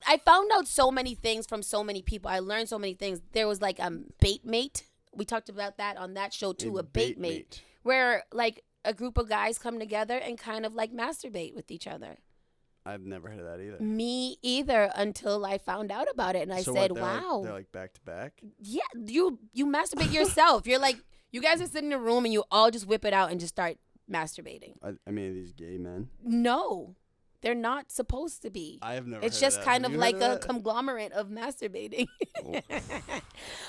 I found out so many things from so many people. I learned so many things. There was like bait mate. We talked about that on that show too. A bait mate, where like a group of guys come together and kind of like masturbate with each other. I've never heard of that either. Me either, until I found out about it, and I said, "Wow, they're like back to back." Yeah, you masturbate yourself. You're like, you guys are sitting in a room and you all just whip it out and just start masturbating. I mean, are these gay men? No, they're not supposed to be. I have never. It's heard just of kind of of like a that? conglomerate of masturbating. Oh.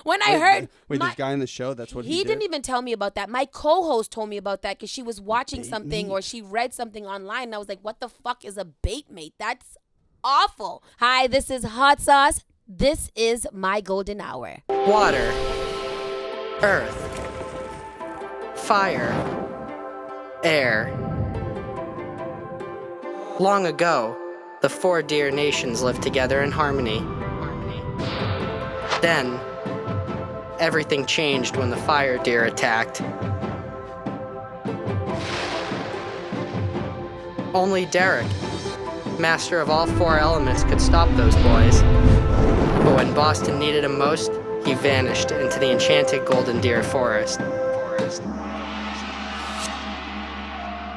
When I heard, this guy in the show, that's what he did? didn't even tell me about that. My co-host told me about that because she was watching something mate. or she read something online, and I was like, "What the fuck is a bait mate? That's awful." Hi, this is Hot Sauce. This is my golden hour. Water, earth, fire, air. Long ago, the 4 deer nations lived together in harmony. Then, everything changed when the fire deer attacked. Only Derek, master of all 4 elements, could stop those boys. But when Boston needed him most, he vanished into the enchanted golden deer forest.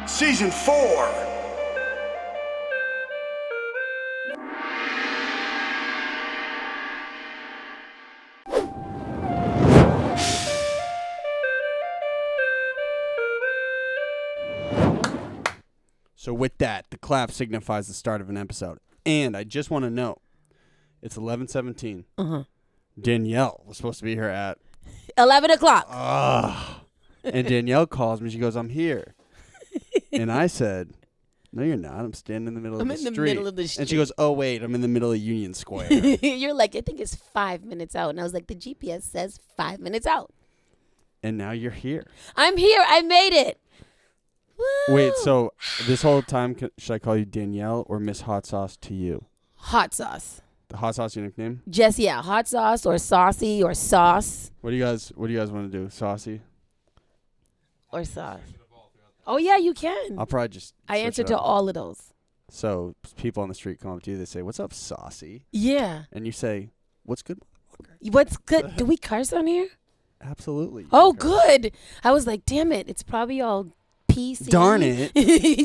Season 4. So with that, the clap signifies the start of an episode. And I just want to note, it's 11:17. Danielle was supposed to be here at 11 o'clock. And Danielle calls me. She goes, "I'm here." And I said, "No, you're not. I'm standing in the middle of the street." I'm in the middle of the street. And she goes, "Oh, wait, I'm in the middle of Union Square." You're like, "I think it's 5 minutes out." And I was like, "The GPS says 5 minutes out." And now you're here. I'm here. I made it. Woo. Wait, so this whole time, should I call you Danielle or Miss Hot Sauce to you? Hot Sauce. The Hot Sauce your nickname? Just, yeah, Hot Sauce or Saucy or Sauce. What do you guys want to do? Saucy? Or Sauce. Oh, yeah, you can. I'll probably just I switch answer it to up. all of those. So people on the street come up to you, they say, "What's up, Saucy?" Yeah. And you say, "What's good, motherfucker?" What's good? Do we curse on here? Absolutely. Oh, good. I was like, damn it. It's probably all PC. Darn it.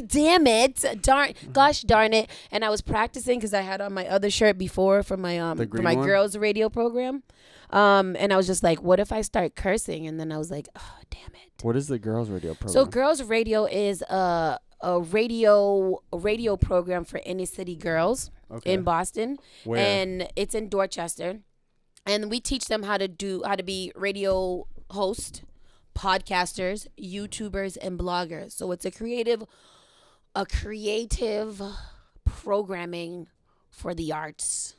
Damn it. Gosh darn it. And I was practicing because I had on my other shirt before for my one? girls radio program. And I was just like, what if I start cursing? And then I was like, oh, damn it. What is the girls' radio program? So girls radio is a radio program for inner city girls in Boston. Where? And it's in Dorchester. And we teach them how to be radio host, podcasters, YouTubers, and bloggers. So it's a creative programming for the arts.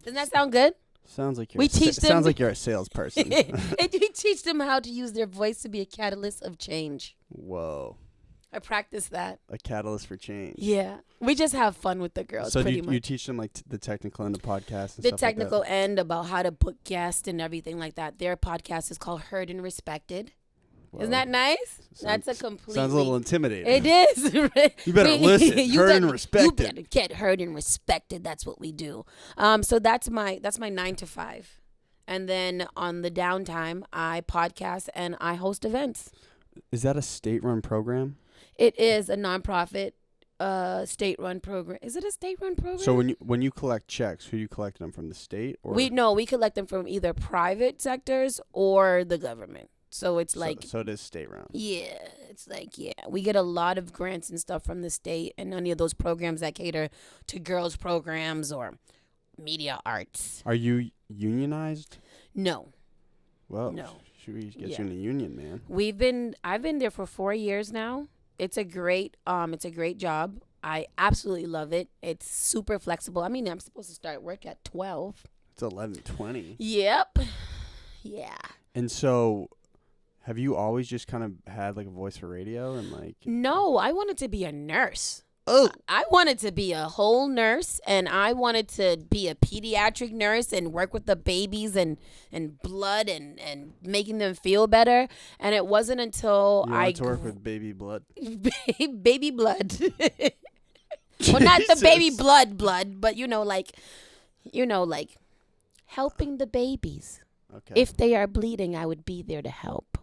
Doesn't that sound good? Sounds like you're a salesperson. And we teach them how to use their voice to be a catalyst of change. Whoa. I practice that. A catalyst for change. Yeah. We just have fun with the girls. So pretty much. you teach them like the technical end of podcasts and The stuff technical like that? end about how to book guests and everything like that. Their podcast is called Heard and Respected. Whoa. Isn't that nice? That's a complete. Sounds a little intimidating. It is. You better listen. Heard and respected. You better get heard and respected. That's what we do. So that's my 9 to 5. And then on the downtime, I podcast and I host events. Is that a state-run program? It is a nonprofit state-run program. Is it a state-run program? So when you collect checks, who are you collecting them from, the state? Or We collect them from either private sectors or the government. So it's like... So it is state-run. Yeah. It's like, yeah. We get a lot of grants and stuff from the state and any of those programs that cater to girls' programs or media arts. Are you unionized? No. Well, No. should we get you in a union, man? I've been there for 4 years now. It's a great job. I absolutely love it. It's super flexible. I mean, I'm supposed to start work at 12. It's 11:20. Yep. Yeah. And so, have you always just kind of had like a voice for radio and like? No, I wanted to be a nurse. Oh. I wanted to be a whole nurse, and I wanted to be a pediatric nurse and work with the babies and blood and making them feel better. And it wasn't until You wanted to work with baby blood. baby blood. Well, not the baby blood, but like helping the babies. Okay. If they are bleeding, I would be there to help.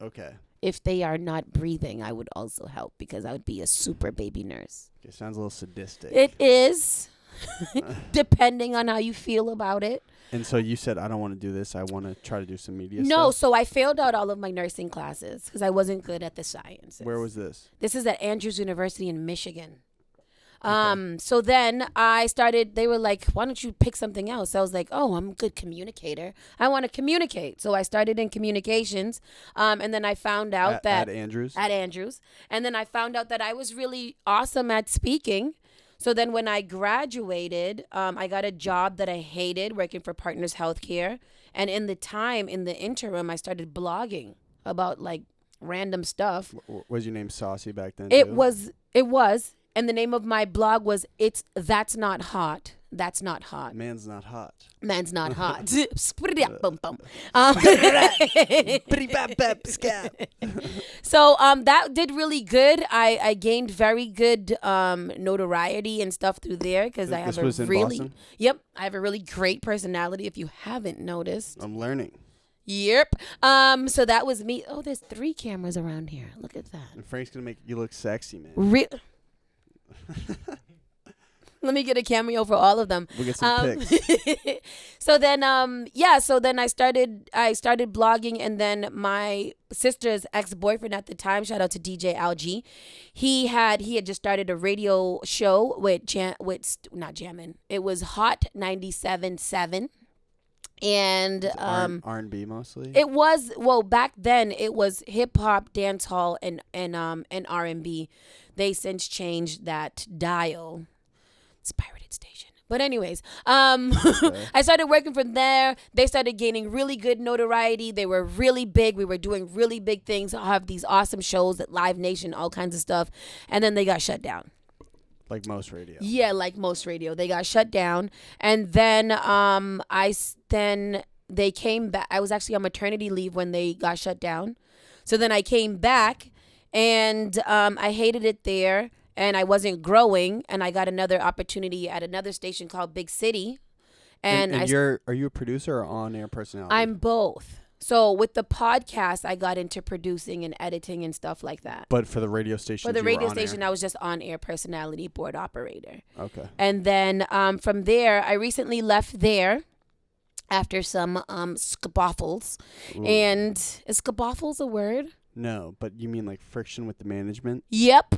Okay. If they are not breathing, I would also help because I would be a super baby nurse. Okay, sounds a little sadistic. It is, depending on how you feel about it. And so you said, I don't want to do this. I want to try to do some media No, stuff. so I failed out all of my nursing classes because I wasn't good at the sciences. Where was this? This is at Andrews University in Michigan. Okay. So then they were like, why don't you pick something else? I was like, oh, I'm a good communicator. I want to communicate. So I started in communications. And then I found out at Andrews? At Andrews. And then I found out that I was really awesome at speaking. So then when I graduated, I got a job that I hated, working for Partners Healthcare. And in the interim, I started blogging about like random stuff. Was your name Saucey back then? It too? was. And the name of my blog was That's Not Hot. That's Not Hot. Man's not hot. Man's Not Hot. So that did really good. I gained very good notoriety and stuff through there because I have this was in Boston? Yep, I have a really great personality. If you haven't noticed, I'm learning. Yep. So that was me. Oh, there's 3 cameras around here. Look at that. And Frank's gonna make you look sexy, man. Let me get a cameo for all of them. We'll get some pics. So then, So then I started blogging, and then my sister's ex-boyfriend at the time, shout out to DJ Algie, he had just started a radio show not jamming. It was Hot 97.7. And R&B mostly. It was back then it was hip hop, dance hall, and R&B. They since changed that dial. It's a pirated station. But anyways, I started working from there. They started gaining really good notoriety. They were really big. We were doing really big things. I have these awesome shows at Live Nation, all kinds of stuff. And then they got shut down. Like most radio. Yeah, like most radio. They got shut down. And then they came back. I was actually on maternity leave when they got shut down. So then I came back, and I hated it there, and I wasn't growing, and I got another opportunity at another station called Big City. And are you a producer or on-air personality? I'm both. So with the podcast, I got into producing and editing and stuff like that. But for the radio station, I was just on-air personality, board operator. Okay. And then from there, I recently left there after some skebaffles. Ooh. And is skebaffles a word? No, but you mean like friction with the management? Yep.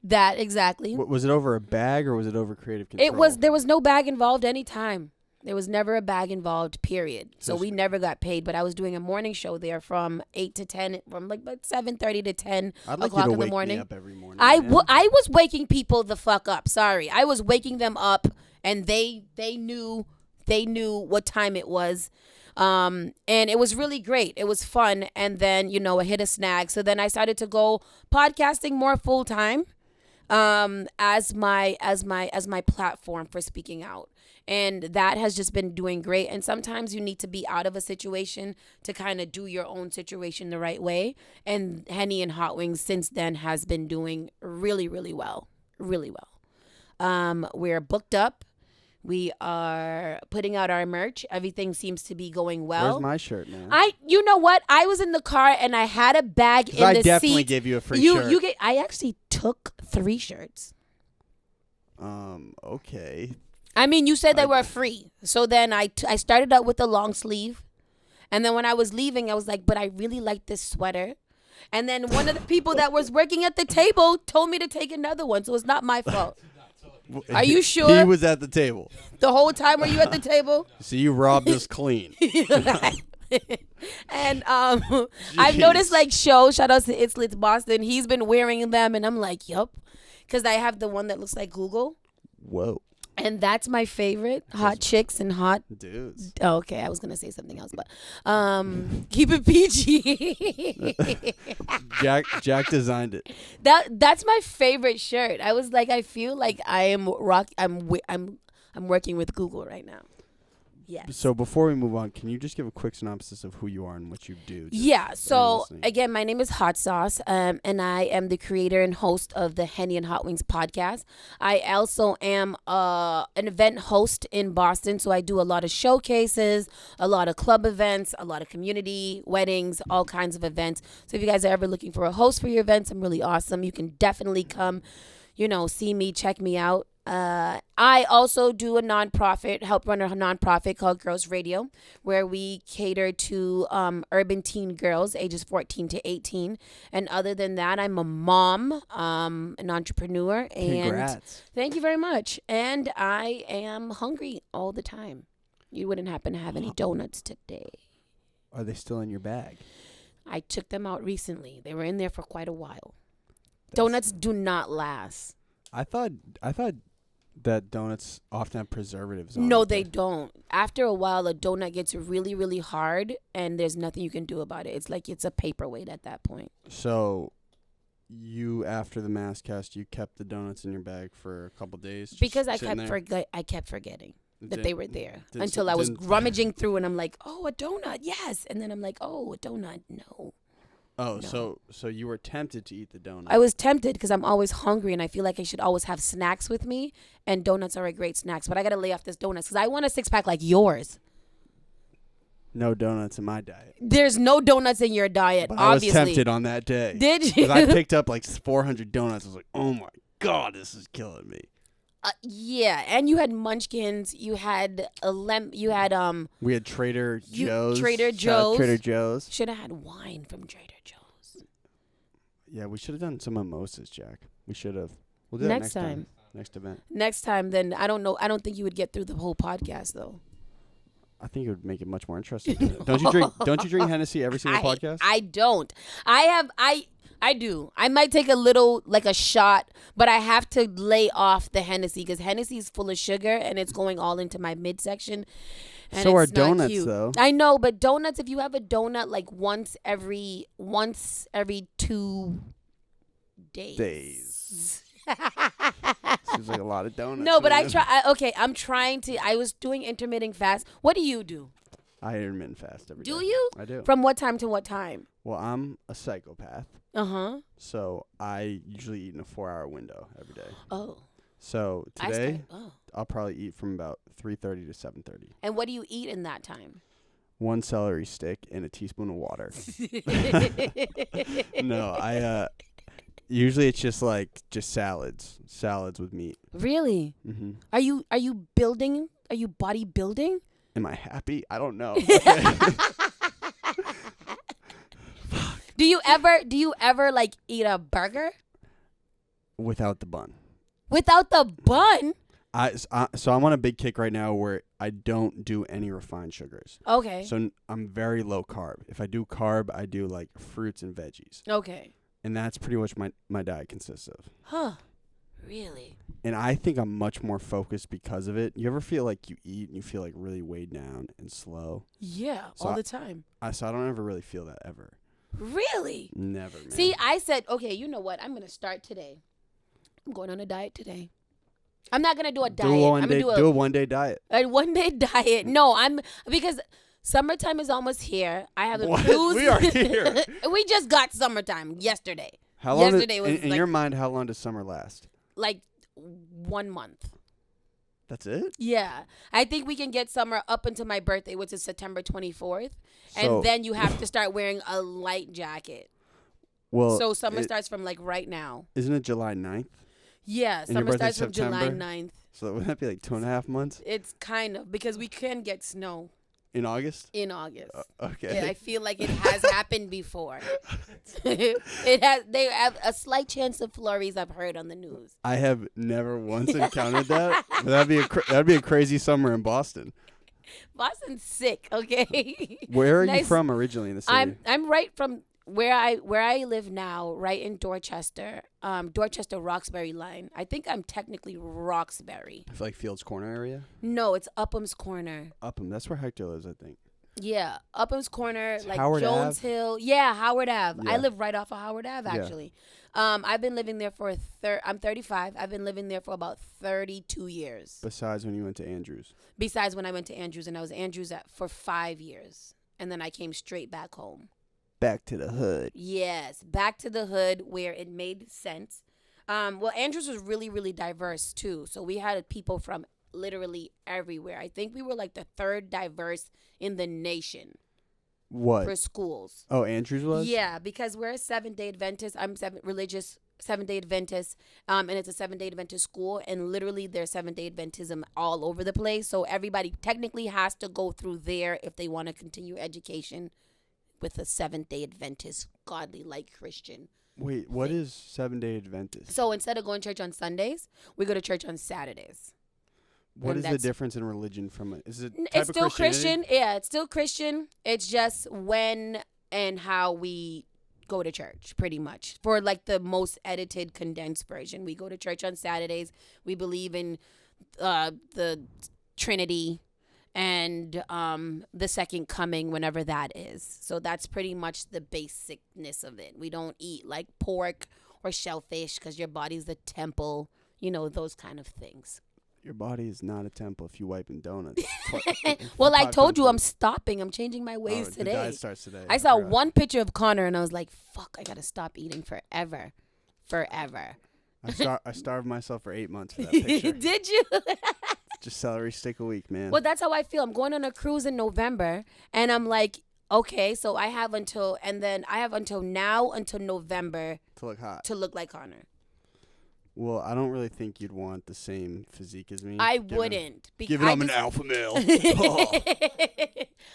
That exactly. Was it over a bag or was it over creative control? There was no bag involved anytime. There was never a bag involved, period. So we never got paid, but I was doing a morning show there from 8 to 10, from like 7:30 to 10 I'd like o'clock you to in the wake morning. me up every morning. I was waking people the fuck up. Sorry. I was waking them up, and they knew what time it was. And it was really great. It was fun. And then, I hit a snag. So then I started to go podcasting more full time as my platform for speaking out. And that has just been doing great. And sometimes you need to be out of a situation to kind of do your own situation the right way. And Henny and Hot Wings since then has been doing really, really well. Really well. We're booked up. We are putting out our merch. Everything seems to be going well. Where's my shirt, man? You know what? I was in the car and I had a bag in the seat. I definitely gave you a free shirt. I actually took 3 shirts. Okay. I mean, you said they were free. So then I started out with the long sleeve. And then when I was leaving, I was like, but I really like this sweater. And then one of the people that was working at the table told me to take another one. So it's not my fault. Are you sure? He was at the table. The whole time were you at the table? So you robbed us clean. And I've noticed like shout out to It's Lit Boston. He's been wearing them and I'm like, yup. Because I have the one that looks like Google. Whoa. And that's my favorite. Hot chicks and hot dudes. Oh, okay, I was gonna say something else, but keep it PG. Jack designed it. That's my favorite shirt. I was like, I feel like I'm working with Google right now. Yes. So before we move on, can you just give a quick synopsis of who you are and what you do? Yeah. So again, my name is Hot Sauce, and I am the creator and host of the Henny Hot Wings Podcast. I also am an event host in Boston, so I do a lot of showcases, a lot of club events, a lot of community weddings, all kinds of events. So if you guys are ever looking for a host for your events, I'm really awesome. You can definitely come, see me, check me out. I also do a nonprofit, help run a nonprofit called Girls Radio, where we cater to urban teen girls ages 14 to 18. And other than that, I'm a mom, an entrepreneur. And congrats. Thank you very much. And I am hungry all the time. You wouldn't happen to have any donuts today. Are they still in your bag? I took them out recently. They were in there for quite a while. Donuts do not last. I thought that donuts often have preservatives on No, it. they don't. After a while, a donut gets really, really hard, and there's nothing you can do about it. It's like it's a paperweight at that point. So, after the MASSCast, you kept the donuts in your bag for a couple days? Because I kept forgetting that they were there until I was rummaging through, and I'm like, oh, a donut, yes. And then I'm like, oh, a donut, no. Oh, No. so you were tempted to eat the donut. I was tempted because I'm always hungry, and I feel like I should always have snacks with me, and donuts are a great snacks. But I got to lay off this donuts because I want a six-pack like yours. No donuts in my diet. There's no donuts in your diet, But obviously. I was tempted on that day. Did you? 'Cause I picked up like 400 donuts. I was like, oh my God, this is killing me. Yeah, and you had Munchkins. You had We had Trader Joe's. Trader Shout out Joe's. Trader Joe's. Should have had wine from Trader Joe's. Yeah, we should have done some mimosas, Jack. We should have. We'll do that Next time. Next event. Next time, then I don't know. I don't think you would get through the whole podcast though. I think it would make it much more interesting. Don't you drink Hennessy every single podcast? I don't. I do. I might take a little, like a shot, but I have to lay off the Hennessy because Hennessy is full of sugar and it's going all into my midsection. And So are it's not donuts, cute. though. I know, but donuts, if you have a donut like once every 2 days. Seems like a lot of donuts. No, but man. I'm trying to. I was doing intermittent fast. What do you do? I intermittent fast every day. Do you? I do. From what time to what time? Well, I'm a psychopath. Uh-huh. So I usually eat in a 4-hour window every day. Oh. So today, Oh. I'll probably eat from about 3:30 to 7:30. And what do you eat in that time? 1 celery stick and a teaspoon of water. No, usually it's just salads with meat. Really? Mm-hmm. Are you building? Are you bodybuilding? Am I happy? I don't know. Do you ever like eat a burger Without the bun. without the bun? So I'm on a big kick right now where I don't do any refined sugars. Okay. So I'm very low carb. If I do carb, I do like fruits and veggies. Okay. And that's pretty much my diet consists of. Huh. Really? And I think I'm much more focused because of it. You ever feel like you eat and you feel like really weighed down and slow? Yeah, So all the time. So I don't ever really feel that ever. Really? Never, man. See, I said, okay, you know what? I'm going to start today. I'm going on a diet today. I'm not going to do a diet. I'm going to do a 1 day diet. A 1 day diet. No, because summertime is almost here. I have a What? cruise. We are here. We just got summertime yesterday. How long? Yesterday was in like, your mind, how long does summer last? like 1 month. That's it? Yeah. I think we can get summer up until my birthday, which is September 24th. So- And then you have to start wearing a light jacket. Well, So summer starts from like right now. Isn't it July 9th? Yeah, And your summer birthday's starts from July September? 9th. So wouldn't that be like 2.5 months It's kind of because we can get snow in August? in August. Okay. Yeah, I feel like it has happened before. They have a slight chance of flurries, I've heard on the news. I have never once encountered that. But that'd be a crazy summer in Boston. Boston's sick, okay? Where are you Nice. from originally in the city? I'm right from where I live now, right in Dorchester, Roxbury line. I think I'm technically Roxbury. I feel like Fields Corner area. No, it's Upham's Corner. Upham. That's where Hector lives, I think. Yeah, Upham's Corner, like Howard Jones Ave? Hill. Yeah, Howard Ave. Yeah. I live right off of Howard Ave, Yeah. actually. I've been living there for I'm 35. I've been living there for about 32 years. Besides when you went to Andrews. Besides when I went to Andrews, and I was Andrews for 5 years, and then I came straight back home. Back to the hood. Yes, back to the hood where it made sense. Well, Andrews was really, really diverse too. So we had people from literally everywhere. I think we were like the third diverse in the nation. What? For schools. Oh, Andrews was? Yeah, because we're a Seventh-day Adventist. I'm religious Seventh-day Adventist, and it's a Seventh-day Adventist school, and literally there's Seventh-day Adventism all over the place. So everybody technically has to go through there if they want to continue education with a Seventh-day Adventist, godly like Christian. Wait, what is Seventh-day Adventist? So instead of going to church on Sundays, we go to church on Saturdays. What is the difference in religion from it? Is it type It's of still Christianity? Christian. Yeah, it's still Christian. It's just when and how we go to church, pretty much. For like the most edited, condensed version. We go to church on Saturdays. We believe in the Trinity and the second coming, whenever that is. So that's pretty much the basicness of it. We don't eat like pork or shellfish because your body's the temple, those kind of things. Your body is not a temple if you wiping donuts. Well, I told you I'm stopping. I'm changing my ways today. The diet starts today. I saw one picture of Conor and I was like, fuck, I got to stop eating forever. Forever. I starved myself for 8 months for that picture. Did you? Just celery stick a week, man. Well, that's how I feel. I'm going on a cruise in November and I'm like, okay, so I have until now until November to look hot. To look like Conor. Well, I don't really think you'd want the same physique as me. I wouldn't. Given I'm an alpha male.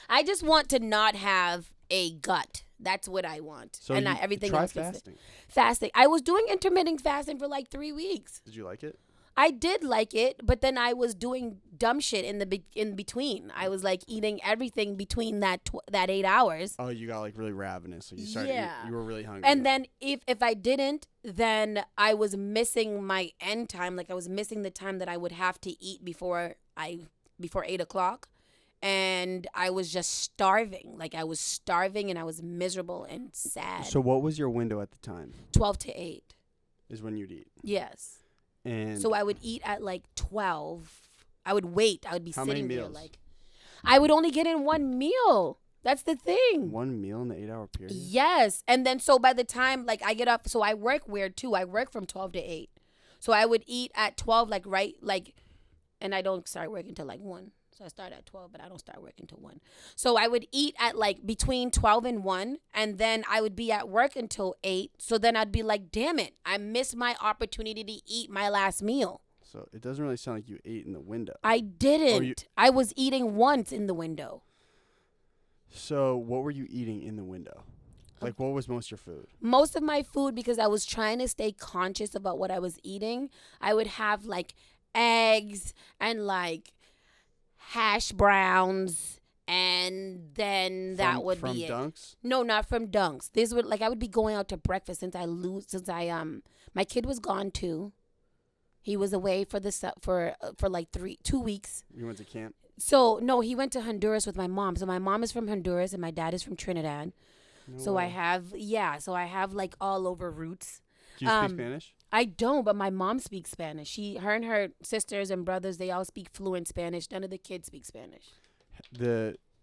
I just want to not have a gut. That's what I want. So and not everything try else. fasting. Fasting. I was doing intermittent fasting for like 3 weeks. Did you like it? I did like it, but then I was doing dumb shit in between. I was like eating everything between that 8 hours. Oh, you got like really ravenous. So you started. Yeah. You were really hungry. And then if I didn't, then I was missing my end time. Like I was missing the time that I would have to eat before 8 o'clock. And I was just starving. Like I was starving and I was miserable and sad. So what was your window at the time? 12 to 8. Is when you'd eat. Yes. And so I would eat at like 12. I would wait. I would be how sitting many there meals? like I would only get in one meal. That's the thing. One meal in the 8-hour period? Yes. And then so by the time like I get up, so I work weird too. I work from 12 to 8. So I would eat at 12 and I don't start working till like 1. So I start at 12, but I don't start working till 1. So I would eat at like between 12 and 1, and then I would be at work until 8. So then I'd be like, damn it, I missed my opportunity to eat my last meal. So it doesn't really sound like you ate in the window. I didn't. I was eating once in the window. So what were you eating in the window? Like what was most of your food? Most of my food, because I was trying to stay conscious about what I was eating, I would have like eggs and like hash browns, and then that would be it. From Dunks? No, not from Dunks. This would I would be going out to breakfast since my kid was gone too. He was away for like 2 weeks. You went to camp? So no, he went to Honduras with my mom. So my mom is from Honduras and my dad is from Trinidad. No so way. I have like all over roots. Do you speak Spanish? I don't, but my mom speaks Spanish. Her and her sisters and brothers, they all speak fluent Spanish. None of the kids speak Spanish.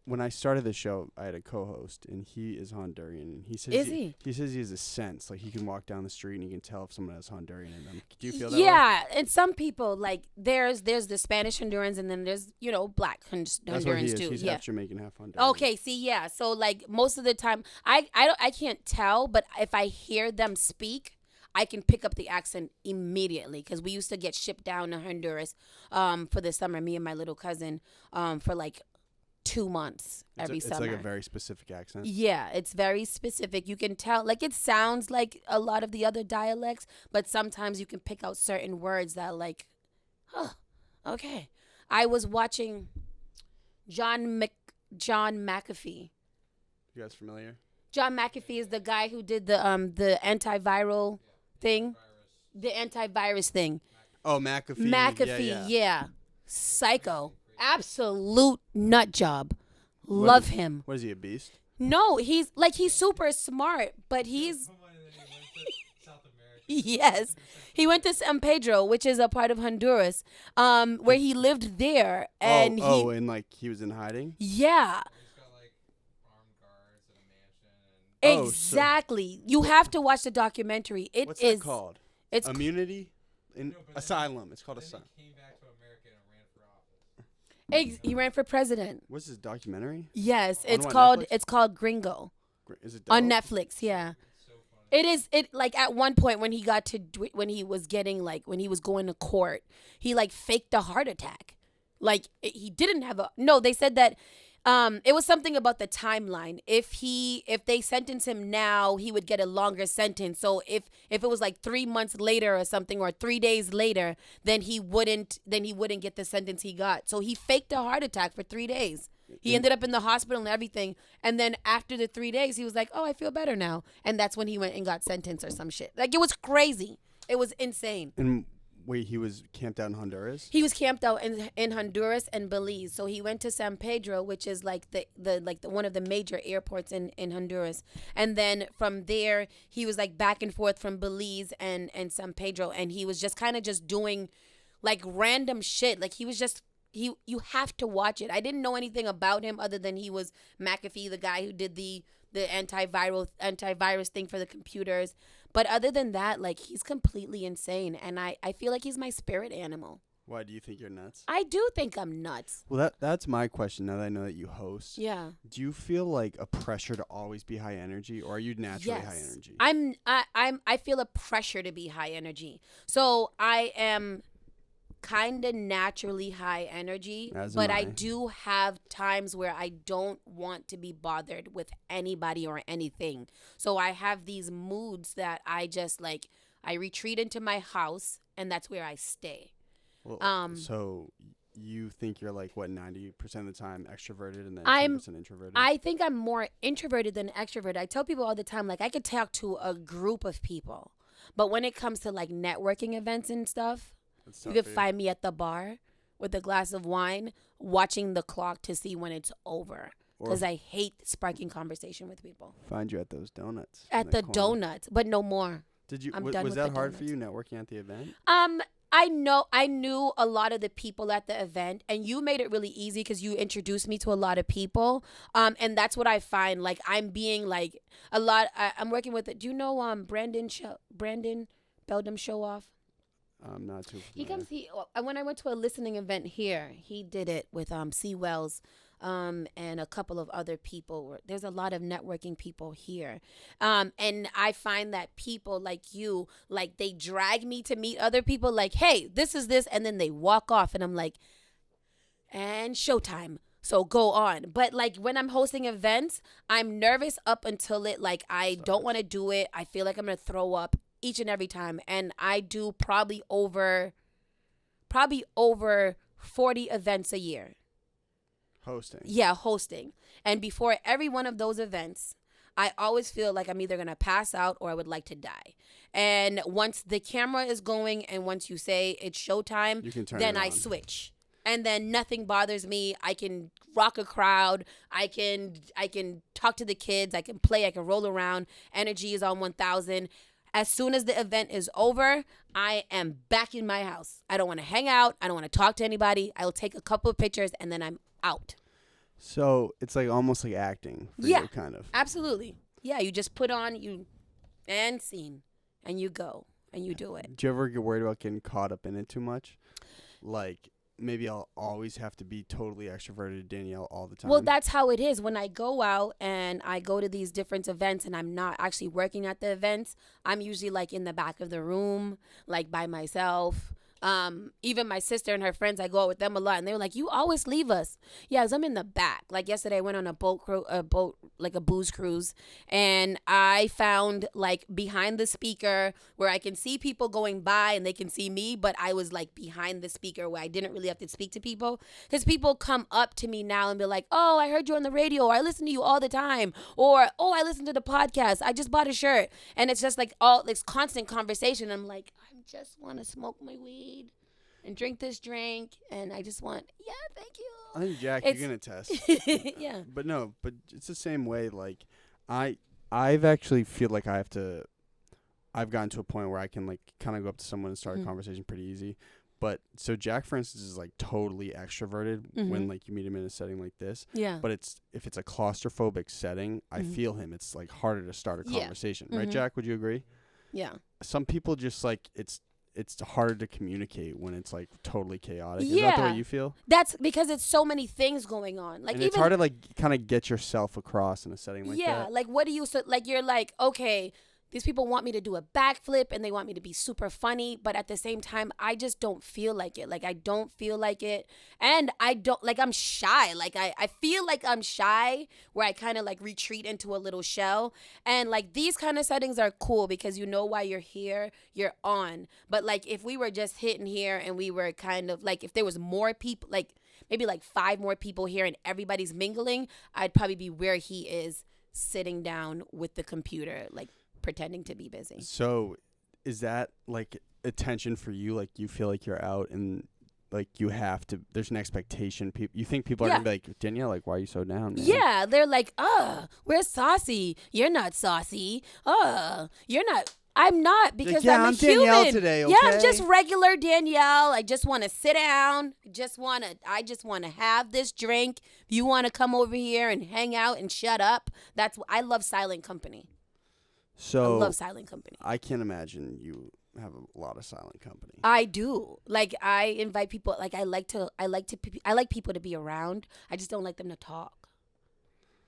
When I started the show, I had a co-host, and he is Honduran. And he says he says he has a sense, like he can walk down the street and he can tell if someone has Honduran in them. Do you feel that way? Yeah, and some people like there's the Spanish Hondurans, and then there's black Hondurans That's what he is. too. He's yeah. half Jamaican, half Honduran. Okay, see, yeah. So like most of the time, I can't tell, but if I hear them speak, I can pick up the accent immediately because we used to get shipped down to Honduras for the summer, me and my little cousin, for like 2 months every summer. It's like a very specific accent. Yeah, it's very specific. You can tell, like it sounds like a lot of the other dialects, but sometimes you can pick out certain words that like, okay. I was watching John McAfee. You guys familiar? John McAfee is the guy who did the antiviral thing, the antivirus thing. Oh, McAfee. McAfee, yeah. Psycho. Absolute nut job. Love him. What is he, a beast? No, he's super smart, but he's... Yes. He went to San Pedro, which is a part of Honduras, where he lived there. And and like he was in hiding? Yeah. Exactly. You have to watch the documentary. What's that called? It's Immunity? Asylum. It's called Asylum. He came back to America and ran for office. He ran for president. What's his documentary? Yes, it's called Gringo. Is it dope? On Netflix? Yeah. It is. It like at one point when he was going to court, he like faked a heart attack. Like he didn't have they said that it was something about the timeline. If they sentence him now, he would get a longer sentence. So if it was like 3 months later or something, or 3 days later, then he wouldn't get the sentence he got. So he faked a heart attack for 3 days. He ended up in the hospital and everything. And then after the 3 days, he was like, oh, I feel better now. And that's when he went and got sentenced or some shit. Like, it was crazy. It was insane. And wait, he was camped out in Honduras? He was camped out in Honduras and Belize. So he went to San Pedro, which is like the one of the major airports in Honduras. And then from there, he was like back and forth from Belize and San Pedro. And he was just kind of just doing like random shit. Like he was just... You have to watch it. I didn't know anything about him other than he was McAfee, the guy who did the antivirus thing for the computers. But other than that, like, he's completely insane. And I feel like he's my spirit animal. Why do you think you're nuts? I do think I'm nuts. Well, that's my question now that I know that you host. Yeah. Do you feel like a pressure to always be high energy, or are you naturally high energy? I feel a pressure to be high energy. So I am kind of naturally high energy, but I do have times where I don't want to be bothered with anybody or anything. So I have these moods that I just like, I retreat into my house and that's where I stay. Well, so you think you're like, what, 90% of the time extroverted and then 10% introverted? I think I'm more introverted than extroverted. I tell people all the time, like, I could talk to a group of people, but when it comes to like networking events and stuff, you could find me at the bar with a glass of wine, watching the clock to see when it's over. Because I hate sparking conversation with people. Find you at those donuts. At the donuts, but no more. Did you? Was that hard for you networking at the event? I knew a lot of the people at the event, and you made it really easy because you introduced me to a lot of people. And that's what I find. Like, I'm being like a lot. I'm working with it. Do you know Brandon Beldam Show Off? I'm not too familiar. He comes. When I went to a listening event here, he did it with C. Wells, and a couple of other people. There's a lot of networking people here, and I find that people like you, like, they drag me to meet other people. Like, hey, this is this, and then they walk off, and I'm like, and showtime. So go on. But like when I'm hosting events, I'm nervous up until it. Like, I don't want to do it. I feel like I'm gonna throw up each and every time. And I do probably over 40 events a year. Hosting. Yeah, hosting. And before every one of those events, I always feel like I'm either going to pass out or I would like to die. And once the camera is going and once you say it's showtime, then I switch. And then nothing bothers me. I can rock a crowd. I can talk to the kids. I can play. I can roll around. Energy is on 1,000. As soon as the event is over, I am back in my house. I don't want to hang out. I don't want to talk to anybody. I will take a couple of pictures and then I'm out. So it's like almost like acting for you, kind of. Absolutely. Yeah, you just put on and scene and you go and you do it. Do you ever get worried about getting caught up in it too much? Like, maybe I'll always have to be totally extroverted Danielle all the time. Well, that's how it is. When I go out and I go to these different events and I'm not actually working at the events, I'm usually like in the back of the room, like by myself. Even my sister and her friends, I go out with them a lot, and they were like, "You always leave us." Yeah, 'cause I'm in the back. Like yesterday, I went on a boat like a booze cruise, and I found like behind the speaker where I can see people going by and they can see me, but I was like behind the speaker where I didn't really have to speak to people, because people come up to me now and be like, "Oh, I heard you on the radio," or "I listen to you all the time," or "Oh, I listen to the podcast. I just bought a shirt," and it's just like all this constant conversation. I'm like, I just want to smoke my weed. and drink this drink, and I just want, thank you. I think, Jack, you're going to test. Yeah. But no, but it's the same way. Like, I've actually feel like I've gotten to a point where I can, like, kind of go up to someone and start a conversation pretty easy. But so Jack, for instance, is like totally extroverted when like you meet him in a setting like this. Yeah. But if it's a claustrophobic setting, I feel him. It's like harder to start a conversation, right, Jack? Would you agree? Yeah. Some people just like it's harder to communicate when it's like totally chaotic. Is that the way you feel? That's because it's so many things going on. Like, and it's hard to like kind of get yourself across in a setting like that. Yeah. Like, what do you like? You're like, okay, these people want me to do a backflip and they want me to be super funny, but at the same time, I just don't feel like it. Like, I don't feel like it. And I don't, like, I'm shy. Like, I feel like I'm shy where I kind of like retreat into a little shell. And like, these kind of settings are cool because you know why you're here, you're on. But like, if we were just hitting here and we were kind of like, if there was more people, like maybe like 5 more people here and everybody's mingling, I'd probably be where he is sitting down with the computer, like, pretending to be busy. So is that like attention for you? Like, you feel like you're out and like you have to, there's an expectation. You think people are gonna be like, Danielle, like, why are you so down, man? Yeah, they're like, where's Saucey? You're not Saucey. You're not. I'm not, because like, I'm a Danielle human today, okay? Yeah, I'm just regular Danielle. I just want to sit down. I just want to have this drink. If you want to come over here and hang out and shut up, I love silent company. So I love silent company. I can't imagine you have a lot of silent company. I do. Like, I invite people. Like, I like people to be around. I just don't like them to talk.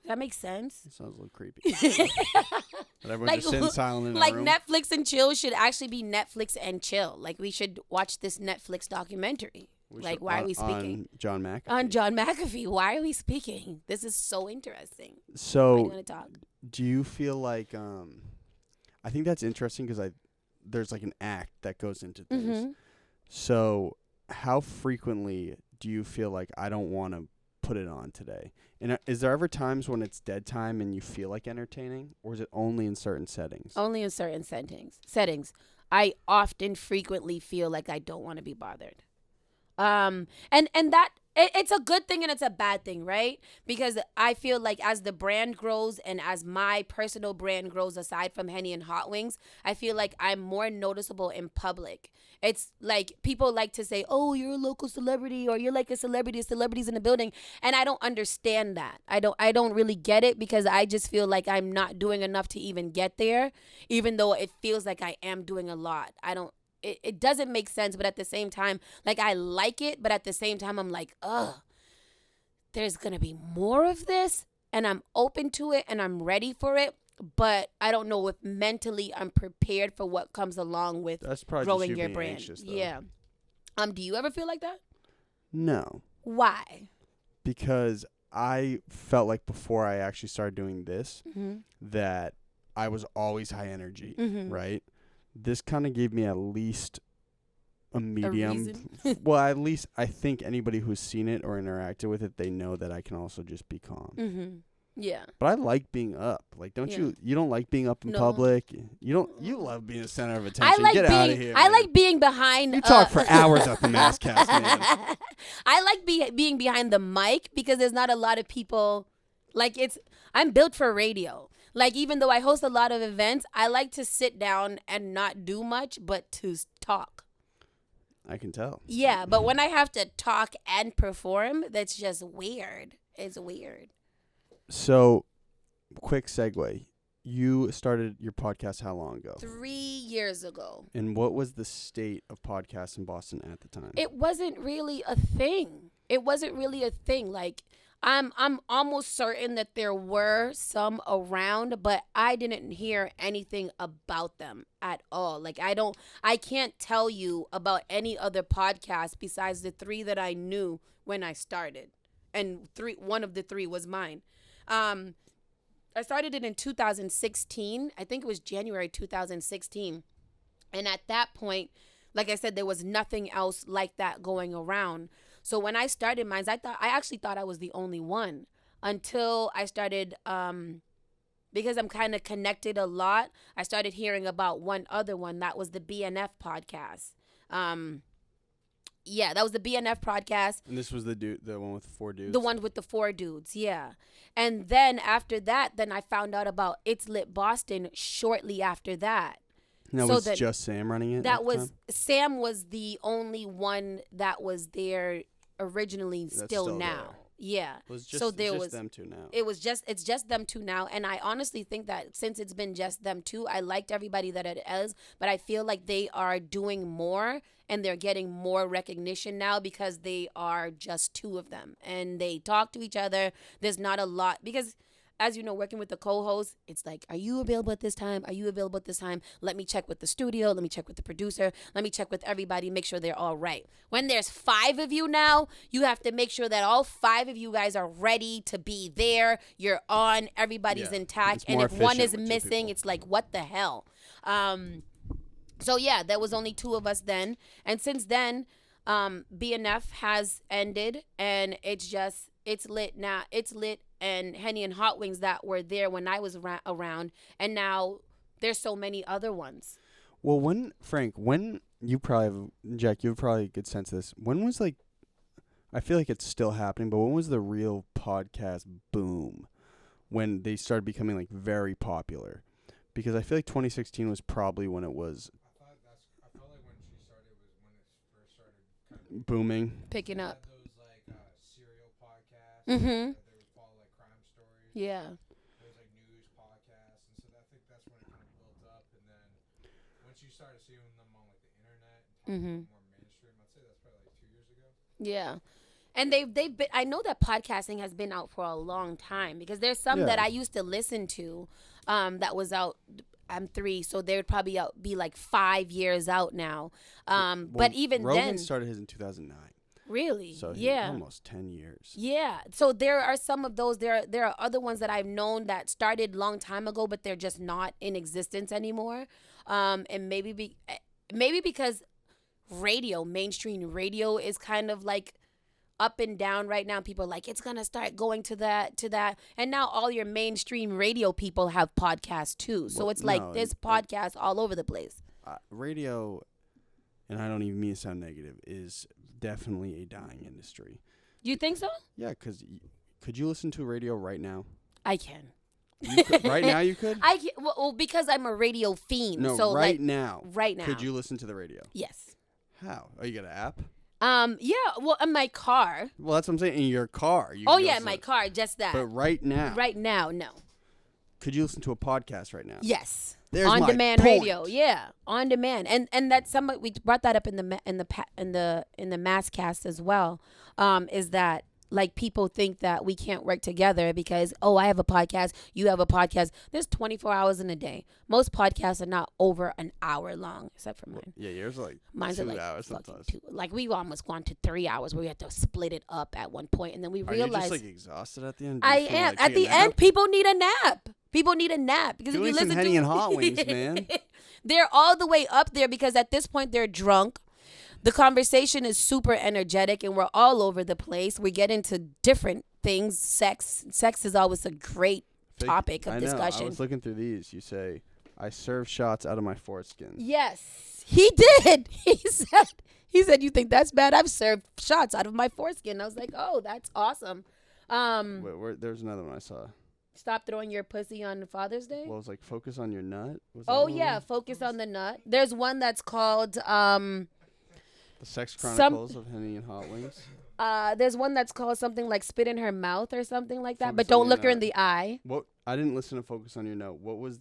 Does that make sense? It sounds a little creepy. But everyone's like, just sitting silent in like a room. Netflix and chill should actually be Netflix and chill. Like, we should watch this Netflix documentary. Like, why are we speaking? On John McAfee. On John McAfee. Why are we speaking? This is so interesting. So, why do you want to talk? Do you feel like I think that's interesting because there's like an act that goes into things. Mm-hmm. So how frequently do you feel like I don't want to put it on today? And is there ever times when it's dead time and you feel like entertaining, or is it only in certain settings? Only in certain settings. I often frequently feel like I don't want to be bothered. And that it's a good thing and it's a bad thing, right? Because I feel like as the brand grows and as my personal brand grows, aside from Henny and Hot Wings, I feel like I'm more noticeable in public. It's like people like to say, oh, you're a local celebrity, or you're like a celebrity, celebrities in the building. And I don't understand that. I don't really get it, because I just feel like I'm not doing enough to even get there, even though it feels like I am doing a lot. It doesn't make sense, but at the same time, like, I like it, but at the same time, I'm like, there's going to be more of this, and I'm open to it, and I'm ready for it, but I don't know if mentally I'm prepared for what comes along with growing your brand. Anxious, yeah. Do you ever feel like that? No. Why? Because I felt like before I actually started doing this, that I was always high energy, right? This kind of gave me at least a medium. Well, at least I think anybody who's seen it or interacted with it, they know that I can also just be calm. Yeah. But I like being up. Like, don't you don't like being up in public? You love being the center of attention. Get out of here. I like being behind. You talk for hours up the MASSCast, man. I like being behind the mic, because there's not a lot of people. Like, I'm built for radio. Like, even though I host a lot of events, I like to sit down and not do much, but to talk. I can tell. Yeah, but when I have to talk and perform, that's just weird. It's weird. So, quick segue. You started your podcast how long ago? 3 years ago. And what was the state of podcasts in Boston at the time? It wasn't really a thing. Like, I'm almost certain that there were some around, but I didn't hear anything about them at all. Like, I can't tell you about any other podcast besides the 3 that I knew when I started. And one of the 3 was mine. I started it in 2016. I think it was January 2016. And at that point, like I said, there was nothing else like that going around. So when I started mine, I actually thought I was the only one, until I started, because I'm kind of connected a lot, I started hearing about one other one. That was the BNF podcast. Yeah, that was the BNF podcast. And this was the one with 4 dudes? The one with the 4 dudes, yeah. And then after that, then I found out about It's Lit Boston shortly after that. Now, was just Sam running it? Sam was the only one that was there originally, still now. There. Yeah. So there was them two now. It's just them two now. And I honestly think that since it's been just them two, I liked everybody that it is, but I feel like they are doing more and they're getting more recognition now because they are just 2 of them and they talk to each other. There's not a lot because, as you know, working with the co-host, it's like, are you available at this time? Are you available at this time? Let me check with the studio. Let me check with the producer. Let me check with everybody. Make sure they're all right. When there's 5 of you now, you have to make sure that all 5 of you guys are ready to be there. You're on. Everybody's intact. And if one is missing, it's like, what the hell? So, yeah, there was only 2 of us then. And since then, BNF has ended. And it's lit now. It's lit. And Henny and Hot Wings that were there when I was around. And now there's so many other ones. Well, when you probably have, Jack, you have probably a good sense of this. When was I feel like it's still happening, but when was the real podcast boom? When they started becoming like very popular? Because I feel like 2016 was probably when it was. I felt like when she started was when it first started kind of booming. Picking up. Those like serial podcasts. Mm-hmm. They would follow like crime stories. Yeah. There's like news podcasts, and so I think that's when it kind of built up. And then once you started seeing them on like the internet and more mainstream, I'd say that's probably like 2 years ago. Yeah. And they've been, I know that podcasting has been out for a long time because there's some that I used to listen to that was out. I'm 3, so they would probably be like 5 years out now. But even Rogan started his in 2009. Really? So almost 10 years. Yeah. So there are some of those. There are other ones that I've known that started long time ago, but they're just not in existence anymore. And maybe because mainstream radio is kind of like up and down right now. People are like, it's going to start going to that. And now all your mainstream radio people have podcasts too. So it's like there's podcasts all over the place. Radio, and I don't even mean to sound negative, is definitely a dying industry. You think so? Yeah, because could you listen to radio right now? I can. Right now you could? I can, well, because I'm a radio fiend. No, so right now. Right now. Could you listen to the radio? Yes. How? Oh, you got an app? Yeah, well, in my car. Well, that's what I'm saying. In your car. In my car, just that. But right now. Right now, no. Could you listen to a podcast right now? Yes. There's on my demand point. radio, yeah, on demand, and that's somebody we brought that up in the MASSCast as well. Is that like people think that we can't work together because I have a podcast, you have a podcast. There's 24 hours in a day. Most podcasts are not over an hour long, except for mine. Yeah, yours are like mine's 2 are like hours sometimes. Like we almost gone to 3 hours where we had to split it up at one point, and then we realized. Are you just like exhausted at the end? I am. At the end, people need a nap. People need a nap because Doing if you listen some Henny and Hot Wings, man. They're all the way up there because at this point they're drunk. The conversation is super energetic and we're all over the place. We get into different things. Sex is always a great topic of discussion. I was looking through these. You say, I serve shots out of my foreskin. Yes, he did. He said, you think that's bad? I've served shots out of my foreskin. I was like, oh, that's awesome. Wait, there's another one I saw. Stop throwing your pussy on Father's Day? Well, it was like focus on your nut. Focus on the nut. There's one that's called The Sex Chronicles of Henny and Hot Wings. There's one that's called something like Spit in Her Mouth or something like that, but don't look her in the eye. What? I didn't listen to Focus on Your Nut. Where was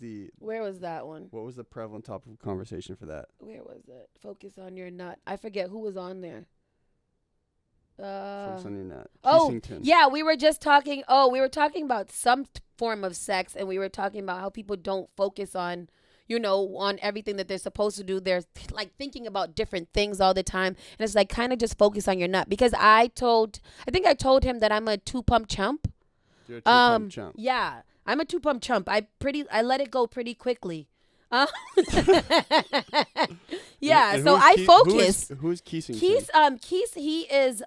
that one? What was the prevalent topic of conversation for that? Where was it? Focus on Your Nut. I forget who was on there. Focus on Your Nut. Keesington. Yeah, we were just talking. We were talking about some form of sex, and we were talking about how people don't focus on, on everything that they're supposed to do. They're like thinking about different things all the time, and it's like kind of just focus on your nut. Because I think I told him that I'm a 2-pump chump. You're a 2-pump chump. Yeah, I'm a 2-pump chump. I let it go pretty quickly. Yeah, and so I focus. Who's Keesington? Kees, he is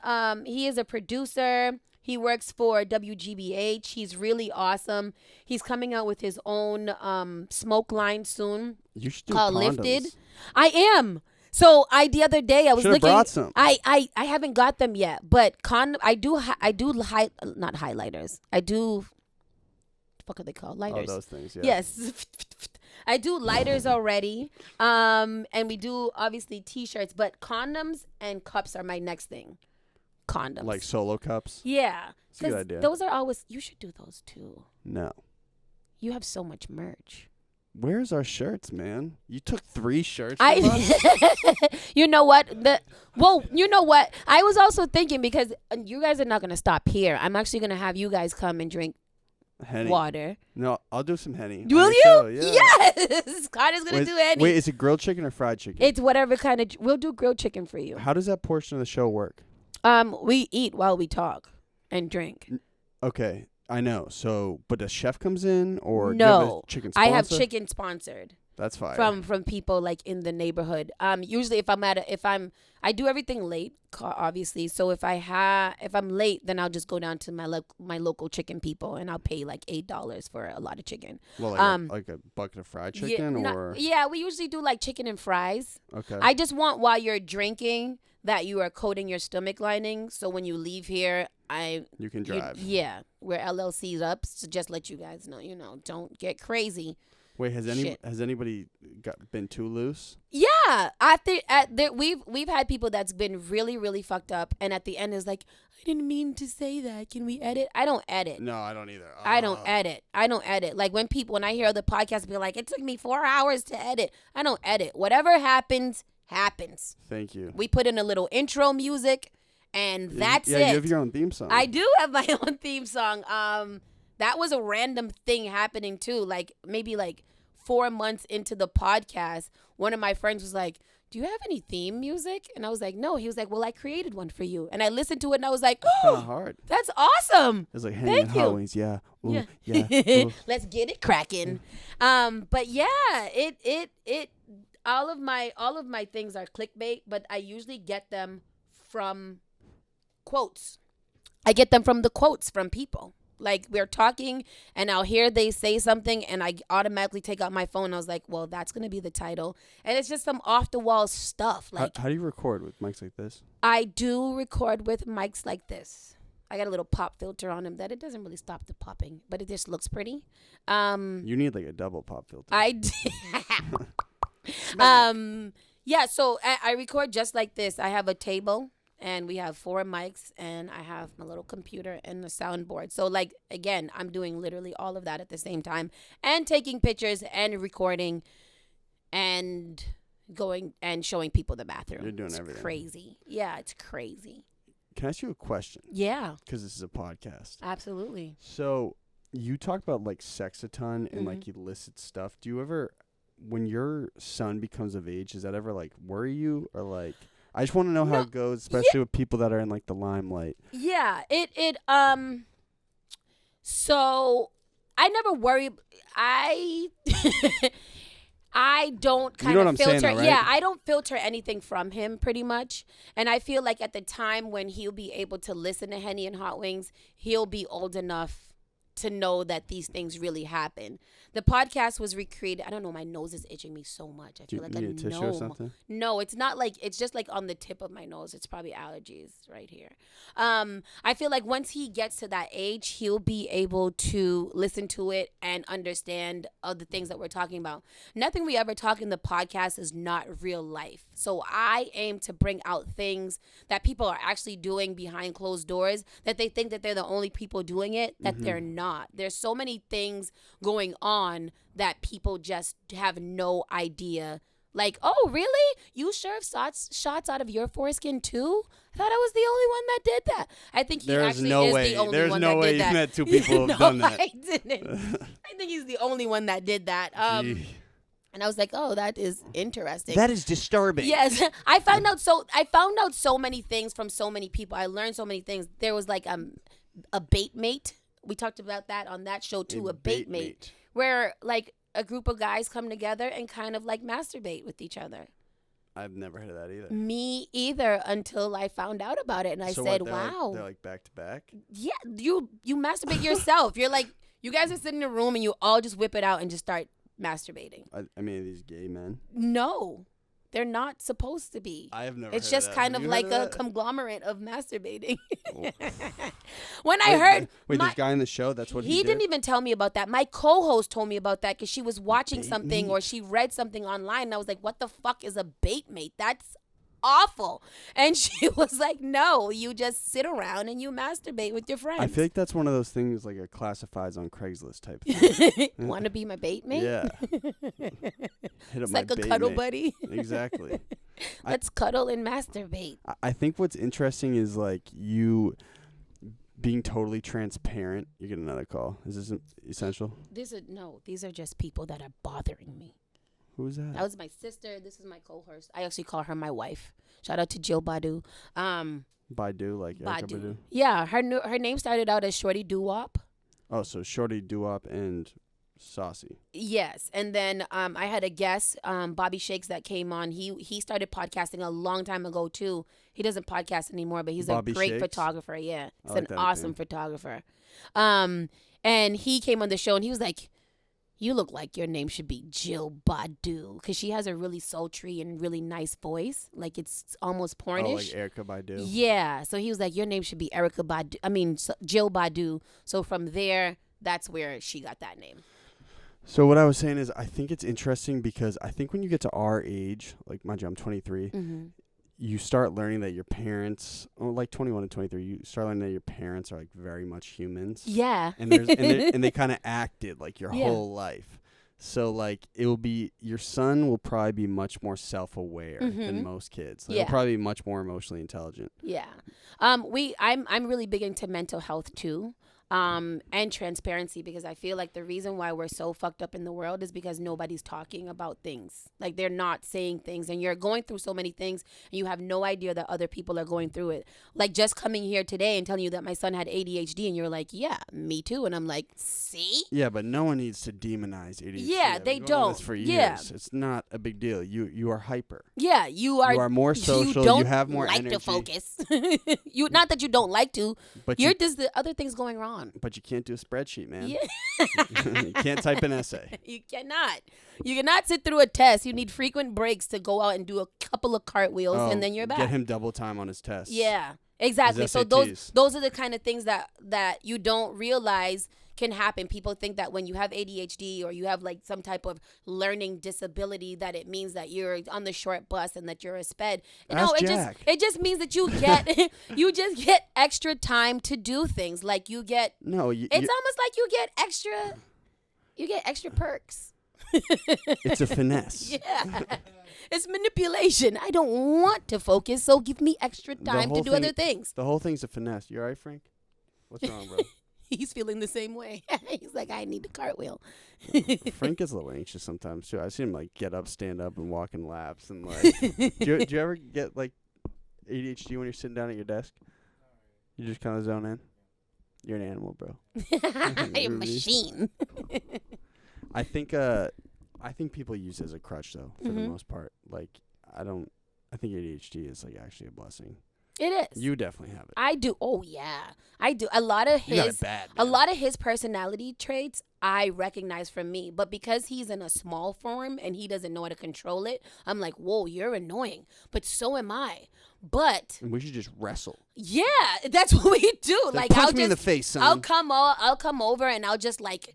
a producer. He works for WGBH. He's really awesome. He's coming out with his own smoke line soon. You should do called condoms. Lifted. I am. So the other day I was looking. Brought some. I haven't got them yet, but not highlighters. I do. What are they called? Lighters. Oh, those things. Yeah. Yes. I do lighters already. And we do obviously t-shirts, but condoms and cups are my next thing. Condoms. Like solo cups. Yeah. That's a good idea. Those are always. You should do those too. No. You have so much merch. Where's our shirts, man? You took 3 shirts from us? You know what? You know what? I was also thinking because you guys are not going to stop here. I'm actually going to have you guys come and drink Henny. Water. No, I'll do some Henny. Will you? Show, yeah. Yes. Connor's going to do Henny. Wait, is it grilled chicken or fried chicken? It's whatever kind of. We'll do grilled chicken for you. How does that portion of the show work? We eat while we talk and drink. Okay. I know. So, but the chef comes in or no? do you have a chicken sponsor? I have chicken sponsored. That's fine. From people like in the neighborhood. Usually I do everything late, obviously. So if I'm late, then I'll just go down to my local chicken people and I'll pay like $8 for a lot of chicken. Well, like a bucket of fried chicken Yeah, we usually do like chicken and fries. Okay. I just want while you're drinking that you are coating your stomach lining, so when you leave here, you can drive. We're LLC's up, so just let you guys know, don't get crazy. Wait, has anybody been too loose? Yeah, we've had people that's been really, really fucked up, and at the end is like, I didn't mean to say that. Can we edit? I don't edit. No, I don't either. I don't edit. Like when I hear other podcasts be like, it took me 4 hours to edit. I don't edit. Whatever happens. Thank you. We put in a little intro music, and that's it. Yeah, you have your own theme song. I do have my own theme song. That was a random thing happening too. Like maybe like 4 months into the podcast, one of my friends was like, do you have any theme music? And I was like, no. He was like, well, I created one for you. And I listened to it and I was like, oh, hard. That's awesome. It's like Henny Hot Wings. Yeah. Ooh, yeah. Ooh. Let's get it cracking. But yeah, it all of my things are clickbait, but I usually get them from quotes. I get them from the quotes from people. Like we're talking and I'll hear they say something and I automatically take out my phone. I was like, well, that's going to be the title. And it's just some off the wall stuff. Like, how do you record with mics like this? I do record with mics like this. I got a little pop filter on them that it doesn't really stop the popping, but it just looks pretty. You need like a double pop filter. I did. Yeah, so I record just like this. I have a table and we have 4 mics and I have my little computer and the soundboard. So like, again, I'm doing literally all of that at the same time and taking pictures and recording and going and showing people the bathroom. You're doing everything. Crazy. Yeah, it's crazy. Can I ask you a question? Yeah. Because this is a podcast. Absolutely. So you talk about like sex a ton and like illicit stuff. Do you ever, when your son becomes of age, does that ever like worry you or like? I just want to know how it goes, especially with people that are in like the limelight. Yeah, so I never worry. I don't kind of filter. Saying, though, right? Yeah, I don't filter anything from him pretty much. And I feel like at the time when he'll be able to listen to Henny and Hot Wings, he'll be old enough to know that these things really happen. The podcast was recreated. I don't know. My nose is itching me so much. I feel like need a tissue or something? No, it's not like, it's just like on the tip of my nose. It's probably allergies right here. I feel like once he gets to that age, he'll be able to listen to it and understand the things that we're talking about. Nothing we ever talk in the podcast is not real life. So I aim to bring out things that people are actually doing behind closed doors, that they think that they're the only people doing it, that they're not. There's so many things going on that people just have no idea. Like, oh, really? You serve shots out of your foreskin too? I thought I was the only one that did that. I think he actually is the only one that did that. There's no way you've met 2 people who have done that. I didn't. I think he's the only one that did that. And I was like, oh, that is interesting. That is disturbing. Yes. I found out so many things from so many people. I learned so many things. There was like a bait mate. We talked about that on that show too, a bait mate, where like a group of guys come together and kind of like masturbate with each other. I've never heard of that either. Me either, until I found out about it and I said, wow. They're like back to back? Yeah, you masturbate yourself. You're like, you guys are sitting in a room and you all just whip it out and just start masturbating. I mean, are these gay men? No. they're not supposed to be. I have never. It's heard just of that. kind Have of you like heard of a that? conglomerate of masturbating. Wait, this guy in the show, that's what he did? didn't even tell me about that. My co-host told me about that because she was watching something or she read something online. And I was like, what the fuck is a bait mate? That's awful. And she was like, no, you just sit around and you masturbate with your friends. I feel like that's one of those things like a classifieds on Craigslist type thing. Want to be my bait mate? Yeah. Hit up It's my like a bait cuddle mate. buddy. Exactly. Let's cuddle and masturbate. I think what's interesting is like you being totally transparent. You get another call. Is this essential? These are just people that are bothering me. Who's that? That was my sister. This is my co-host. I actually call her my wife. Shout out to Jill Badu. Badu, like Erykah Badu. Yeah, her name started out as Shorty Doo-Wop. Oh, so Shorty Doo-Wop and Saucey. Yes, and then I had a guest, Bobby Shakes, that came on. He started podcasting a long time ago too. He doesn't podcast anymore, but he's Bobby a great Shakes? photographer. Yeah, he's like an that awesome name. photographer. And he came on the show and he was like, "You look like your name should be Jill Badu," because she has a really sultry and really nice voice, like it's almost pornish. Oh, like Erykah Badu. Yeah, so he was like, "Your name should be Jill Badu." So from there, that's where she got that name. So what I was saying is I think it's interesting because I think when you get to our age, like mind you, I'm 23, you start learning that your parents, or like 21 and 23, you start learning that your parents are like very much humans. Yeah. And they kind of acted like your whole life. So like it will be, your son will probably be much more self-aware than most kids. Like, he'll probably be much more emotionally intelligent. Yeah. I'm really big into mental health too. And transparency, because I feel like the reason why we're so fucked up in the world is because nobody's talking about things. Like they're not saying things, and you're going through so many things and you have no idea that other people are going through it. Like just coming here today and telling you that my son had ADHD and you're like, yeah, me too. And I'm like, see? Yeah, but no one needs to demonize ADHD. Yeah, they don't. For years. Yeah. It's not a big deal. You are hyper. Yeah, you are more social. You have more like energy. to focus. You not that you don't like to. But you're just the other things going wrong. But you can't do a spreadsheet, man. Yeah. You can't type an essay. You cannot. You cannot sit through a test. You need frequent breaks to go out and do a couple of cartwheels, and then you're back. Get him double time on his tests. Yeah, exactly. So those are the kind of things that you don't realize can happen. People think that when you have ADHD or you have like some type of learning disability that it means that you're on the short bus and that you're a sped. No, it just means that you get you just get extra time to do things. Like you get it's almost like you get extra perks. It's a finesse. Yeah. It's manipulation. I don't want to focus, so give me extra time to do other things. The whole thing's a finesse. You all right, Frank? What's wrong, bro? He's feeling the same way. He's like, I need a cartwheel. Frank gets a little anxious sometimes too. I see him like get up, stand up, and walk in laps. And like, do you ever get like ADHD when you're sitting down at your desk? You just kind of zone in. You're an animal, bro. I'm a machine. I think people use it as a crutch though, for the most part. Like I think ADHD is like actually a blessing. It is. You definitely have it. I do. Oh yeah, I do. A lot of his personality traits I recognize from me, but because he's in a small form and he doesn't know how to control it, I'm like, whoa, you're annoying. But so am I. But and we should just wrestle. Yeah, that's what we do. Like punch me in the face, son. I'll come over and I'll just like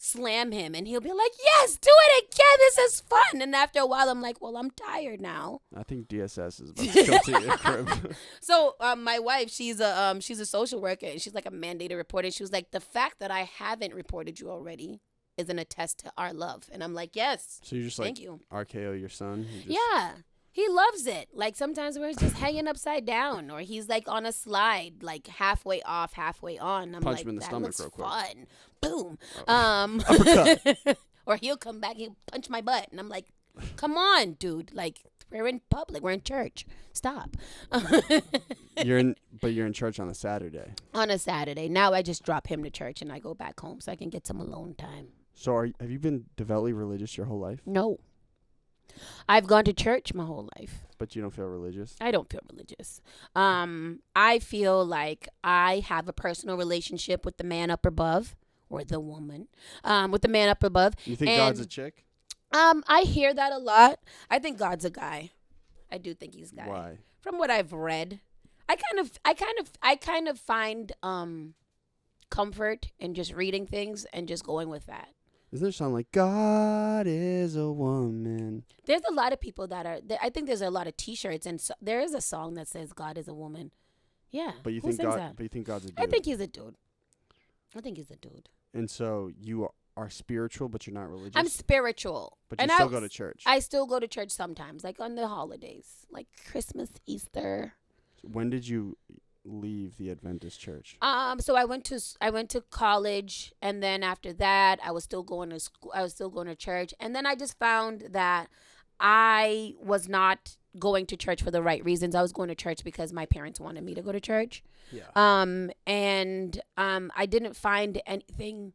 slam him and he'll be like, yes, do it again, this is fun. And after a while I'm like, well, I'm tired now. I think DSS is about to come to your crib. So my wife, she's a social worker and she's like a mandated reporter. She was like, the fact that I haven't reported you already is an attest to our love. And I'm like, yes. So you're just thank you. RKO your son? Yeah. He loves it. Like sometimes we're just hanging upside down, or he's like on a slide, like halfway off, halfway on. I'm punch like, him in the that stomach looks real quick. Fun. Boom. Uppercut. Or he'll come back, he'll punch my butt, and I'm like, come on, dude. Like we're in public, we're in church. Stop. You're in church on a Saturday. On a Saturday. Now I just drop him to church and I go back home so I can get some alone time. So have you been devoutly religious your whole life? No. I've gone to church my whole life. But you don't feel religious? I don't feel religious. I feel like I have a personal relationship with the man up above, or the woman, with the man up above. You think God's a chick? I hear that a lot. I think God's a guy. I do think he's a guy. Why? From what I've read, I kind of find comfort in just reading things and just going with that. Isn't there a song like God is a woman? There's a lot of people that are. I think there's a lot of T-shirts, and there is a song that says God is a woman. Yeah. But you Who think sings God? that? But you think God's a dude? I think he's a dude. And so you are spiritual, but you're not religious. I'm spiritual, but you still go to church. I still go to church sometimes, like on the holidays, like Christmas, Easter. When did you leave the Adventist Church? So I went to college, and then after that, I was still going to school. I was still going to church, and then I just found that I was not going to church for the right reasons. I was going to church because my parents wanted me to go to church. Yeah. I didn't find anything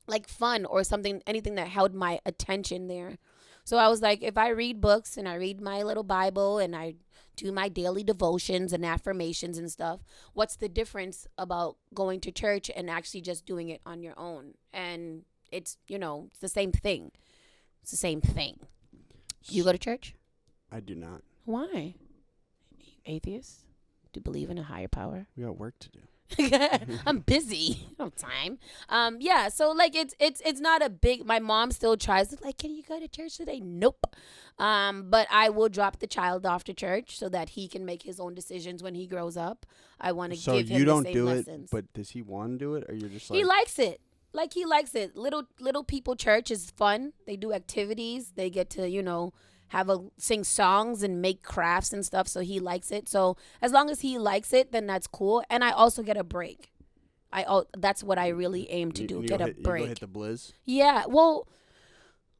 like fun or anything that held my attention there. So I was like, if I read books and I read my little Bible and I do my daily devotions and affirmations and stuff, what's the difference about going to church and actually just doing it on your own? And it's, it's the same thing. It's the same thing. You go to church? I do not. Why? Atheist? Do you believe in a higher power? We got work to do. I'm busy. No time. Yeah. So like it's not a big. My mom still tries to like, can you go to church today? Nope. But I will drop the child off to church so that he can make his own decisions when he grows up. I want to give him the same lessons. But does he want to do it, or you're just like he likes it? Like he likes it. Little people church is fun. They do activities. They get to sing songs and make crafts and stuff. So he likes it. So as long as he likes it, then that's cool. And I also get a break. That's what I really aim to do. Get a break. You go hit the blizz? Yeah. Well,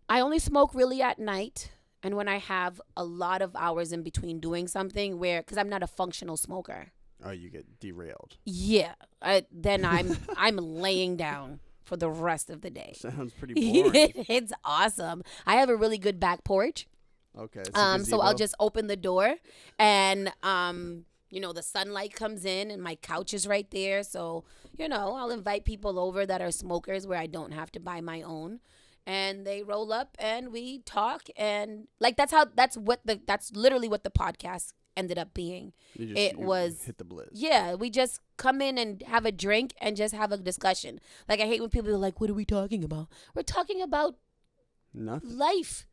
I only smoke really at night. And when I have a lot of hours in between doing something because I'm not a functional smoker. Oh, you get derailed. Yeah. Then I'm laying down for the rest of the day. Sounds pretty boring. It's awesome. I have a really good back porch. Okay. So I'll just open the door and the sunlight comes in and my couch is right there. So, I'll invite people over that are smokers where I don't have to buy my own. And they roll up and we talk, and like that's literally what the podcast ended up being. You hit the blizz. Yeah, we just come in and have a drink and just have a discussion. Like I hate when people are like, "What are we talking about?" We're talking about nothing. Life.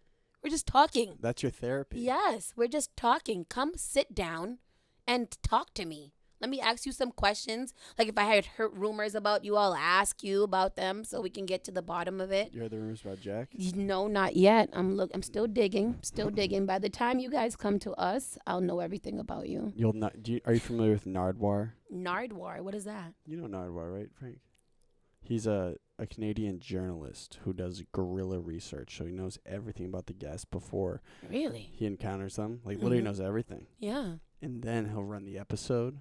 We're just talking. That's your therapy. Yes, we're just talking. Come sit down and talk to me. Let me ask you some questions. Like if I had heard rumors about you, I'll ask you about them so we can get to the bottom of it. You heard the rumors about Jack? No, not yet. I'm still digging. By the time you guys come to us, I'll know everything about you. Are you familiar with Nardwuar? Nardwuar, what is that? You know Nardwuar, right, Frank? He's a Canadian journalist who does guerrilla research, so he knows everything about the guests before he encounters them. Like literally knows everything. Yeah. And then he'll run the episode.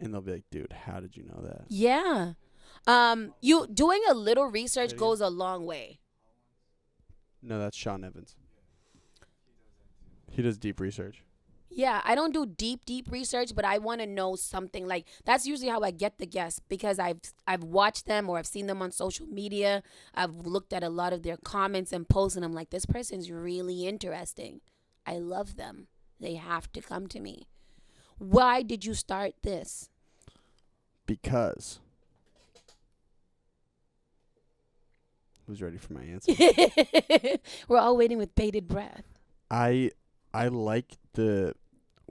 And they'll be like, dude, how did you know that? Yeah. You doing a little research goes a long way. No, that's Sean Evans. He does deep research. Yeah, I don't do deep research, but I want to know something. Like that's usually how I get the guests because I've watched them or I've seen them on social media. I've looked at a lot of their comments and posts, and I'm like, this person's really interesting. I love them. They have to come to me. Why did you start this? Because. Who's ready for my answer? We're all waiting with bated breath. I like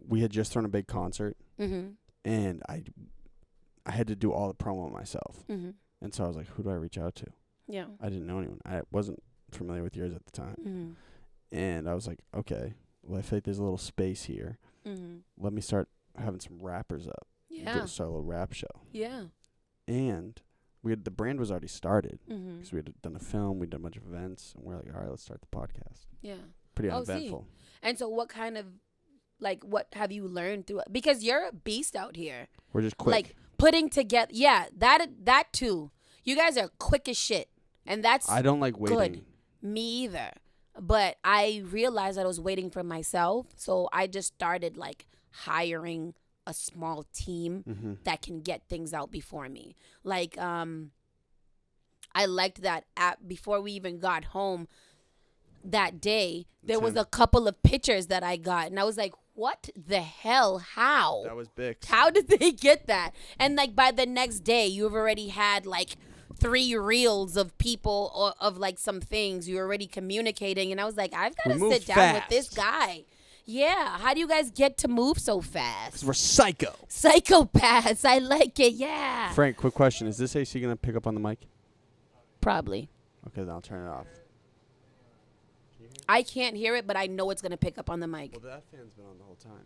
we had just thrown a big concert, and I had to do all the promo myself. And so I was like, who do I reach out to? Yeah. I didn't know anyone. I wasn't familiar with yours at the time. And I was like, okay, well, I feel like there's a little space here. Let me start having some rappers up. Yeah. Do a solo rap show. Yeah. And the brand was already started because we had done a film, we'd done a bunch of events, and we're like, all right, let's start the podcast. Yeah. Pretty uneventful. And so what kind of, what have you learned through it? Because you're a beast out here. We're just quick. Like putting together, that too. You guys are quick as shit. And that's I don't like waiting. Good. Me either. But I realized that I was waiting for myself. So I just started hiring a small team that can get things out before me. I liked that app before we even got home. that day, there was a couple of pictures that I got, and I was like, what the hell? How? That was Bix. How did they get that? And like by the next day, you've already had like 3 reels of people or of like some things. You're already communicating, and I was like, I've got to sit down with this guy. Yeah. How do you guys get to move so fast? 'Cause we're psycho. Psychopaths. I like it. Yeah. Frank, quick question. Is this AC going to pick up on the mic? Probably. Okay, then I'll turn it off. I can't hear it, but I know it's going to pick up on the mic. Well, that fan's been on the whole time.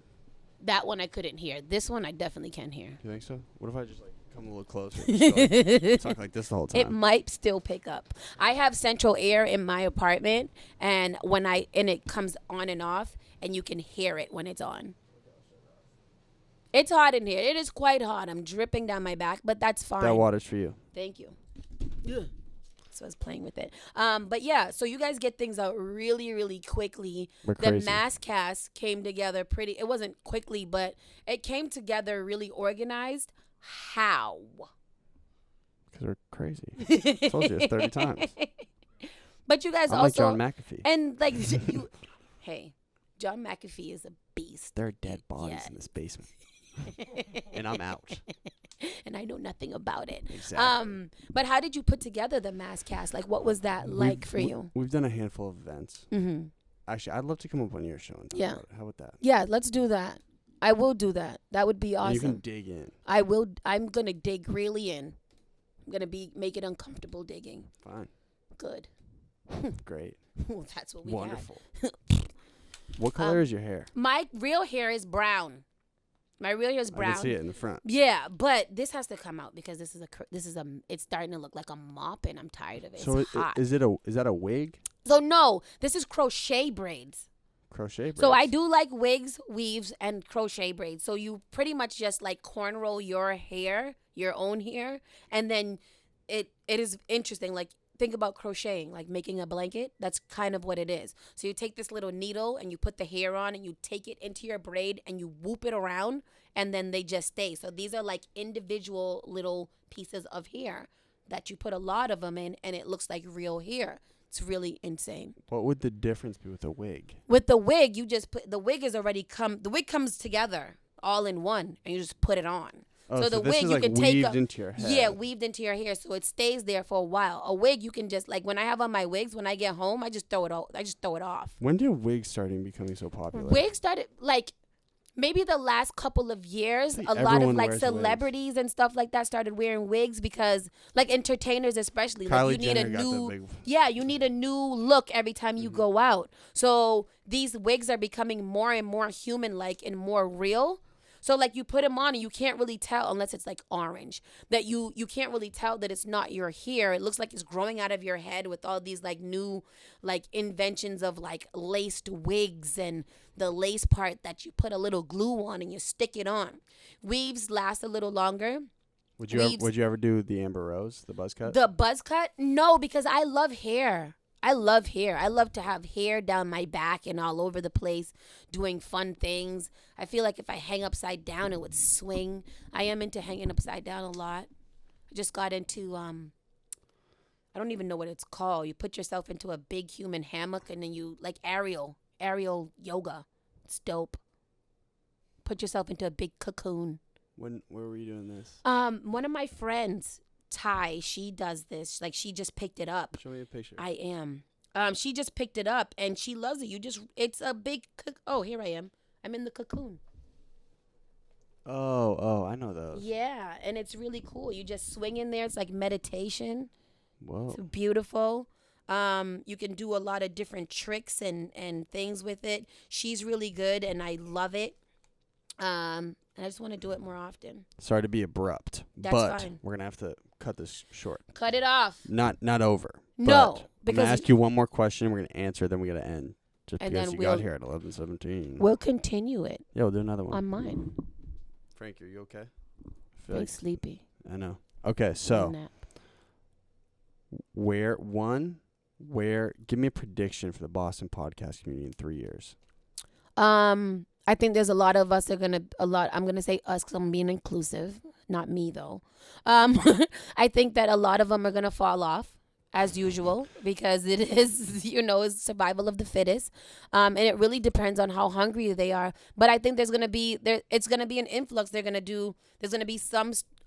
That one I couldn't hear. This one I definitely can hear. You think so? What if I just like come a little closer and talk like this the whole time? It might still pick up. I have central air in my apartment, and it comes on and off, and you can hear it when it's on. It's hot in here. It is quite hot. I'm dripping down my back, but that's fine. That water's for you. Thank you. Ugh. So I was playing with it. But yeah, so you guys get things out really, really quickly. We're the crazy. MASSCast came together it wasn't quickly, but it came together really organized. How? Because we're crazy. I told you it's 30 times. But you guys I'm also. like John McAfee. And like, hey, John McAfee is a beast. There are dead bodies in this basement. And I'm out. And I know nothing about it. Exactly. But how did you put together the MASSCast? Like, what was that like for you? We've done a handful of events. Mm-hmm. Actually, I'd love to come up on your show and talk about it. How about that? Yeah, let's do that. I will do that. That would be awesome. And you can dig in. I will. I'm going to dig really in. I'm going to make it uncomfortable digging. Fine. Good. Great. Well, that's what we Wonderful. What color is your hair? My real hair is brown. My real hair is brown. I can see it in the front. Yeah, but this has to come out because it's starting to look like a mop, and I'm tired of it. So it's hot. is that a wig? So no, this is crochet braids. Crochet braids. So I do like wigs, weaves, and crochet braids. So you pretty much just like cornrow your hair, your own hair, and then it is interesting. Like think about crocheting, like making a blanket. That's kind of what it is. So you take this little needle and you put the hair on and you take it into your braid and you whoop it around and then they just stay. So these are like individual little pieces of hair that you put a lot of them in and it looks like real hair. It's really insane. What would the difference be with a wig? With the wig, you just put the wig comes together all in one and you just put it on. Oh, so the this wig is you like can take weaved into your hair. Yeah, weaved into your hair, so it stays there for a while. A wig you can just like when I have on my wigs, when I get home, I just throw it off. When did wigs starting becoming so popular? Wigs started like maybe the last couple of years. A lot of like celebrities and stuff like that started wearing wigs because like entertainers especially, Kylie like you Jenner need a got the new big... you need a new look every time you go out. So these wigs are becoming more and more human-like and more real. So, like, you put them on and you can't really tell, unless it's, like, orange, that you can't really tell that it's not your hair. It looks like it's growing out of your head with all these, like, new, like, inventions of, like, laced wigs and the lace part that you put a little glue on and you stick it on. Weaves last a little longer. Would you ever do the Amber Rose, the buzz cut? The buzz cut? No, because I love hair. I love hair. I love to have hair down my back and all over the place doing fun things. I feel like if I hang upside down, it would swing. I am into hanging upside down a lot. I just got into, I don't even know what it's called. You put yourself into a big human hammock and then you, like aerial yoga. It's dope. Put yourself into a big cocoon. Where were you doing this? One of my friends, Ty, she does this. Like she just picked it up. Show me a picture. I am. She just picked it up and she loves it. It's a big. Oh, here I am. I'm in the cocoon. Oh, I know those. Yeah, and it's really cool. You just swing in there. It's like meditation. Whoa. It's beautiful. You can do a lot of different tricks and things with it. She's really good and I love it. And I just want to do it more often. Sorry to be abrupt, but fine. We're gonna have to cut this short. Cut it off. Not over. No, because I'm gonna ask you one more question. We're gonna answer, then we gotta end. Just and because you got here at 11:17. We'll continue it. Yeah, we'll do another one on mine. Frank, are you okay? I feel like sleepy. I know. Okay, so give me a prediction for the Boston podcast community in 3 years. I think there's a lot of us I'm going to say us because I'm being inclusive. Not me, though. I think that a lot of them are going to fall off. as usual, because it is, is survival of the fittest. And it really depends on how hungry they are. But I think it's going to be an influx. There's going to be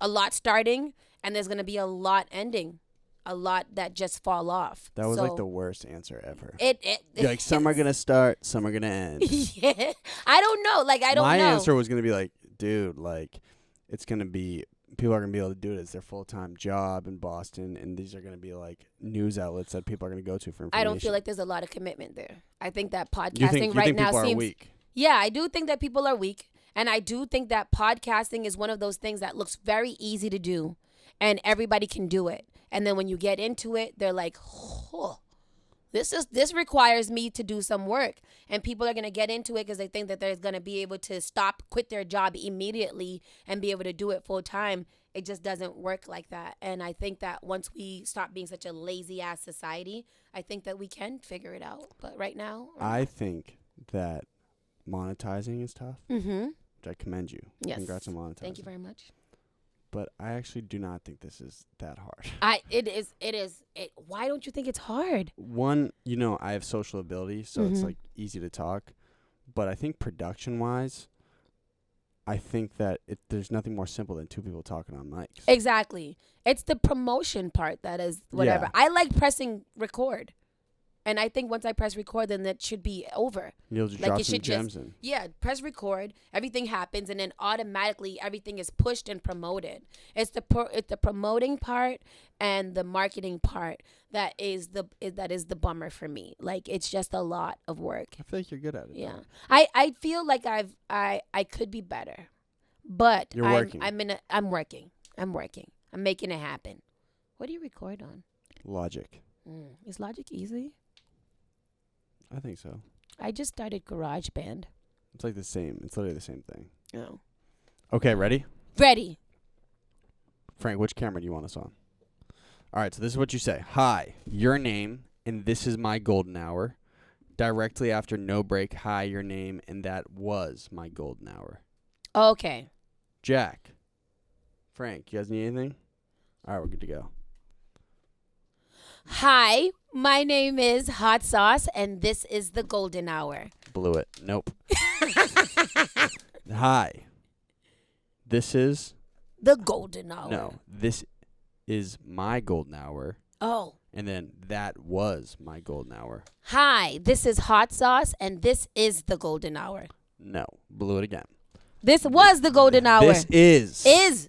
a lot starting, and there's going to be a lot ending. A lot that just fall off. That was like the worst answer ever. It some are gonna start, some are gonna end. Yeah, I don't know. My answer was gonna be like, dude, like, it's gonna be people are gonna be able to do it as their full-time job in Boston, and these are gonna be like news outlets that people are gonna go to for information. I don't feel like there's a lot of commitment there. I think that podcasting right now people seems are weak. Yeah, I do think that people are weak, and I do think that podcasting is one of those things that looks very easy to do, and everybody can do it. And then when you get into it, they're like, oh, this requires me to do some work. And people are going to get into it because they think that they're going to be able to quit their job immediately and be able to do it full time. It just doesn't work like that. And I think that once we stop being such a lazy ass society, I think that we can figure it out. But right now, I think that monetizing is tough. Mm-hmm. Which I commend you. Yes. Congrats on monetizing. Thank you very much. But I actually do not think this is that hard. It is. Why don't you think it's hard? One, I have social ability, so it's like easy to talk. But I think production-wise, I think that there's nothing more simple than two people talking on mics. Exactly. It's the promotion part that is whatever. Yeah. I like pressing record. And I think once I press record, then that should be over. You'll just drop some gems in. Yeah, press record. Everything happens, and then automatically everything is pushed and promoted. It's the promoting part and the marketing part that is the bummer for me. Like, it's just a lot of work. I feel like you're good at it. Yeah, I feel like I could be better, but you're working. I'm working. I'm making it happen. What do you record on? Logic. Is Logic easy? I think so. I just started GarageBand. It's like the same. It's literally the same thing. Oh. Okay, ready? Ready. Frank, which camera do you want us on? All right, so this is what you say. Hi, your name, and this is my golden hour. Directly after no break, hi, your name, and that was my golden hour. Okay. Jack. Frank, you guys need anything? All right, we're good to go. Hi, my name is Hot Sauce, and this is the golden hour. Blew it. Nope. Hi. This is... the golden hour. No, this is my golden hour. Oh. And then that was my golden hour. Hi, this is Hot Sauce, and this is the golden hour. No, blew it again. This was the golden hour. This is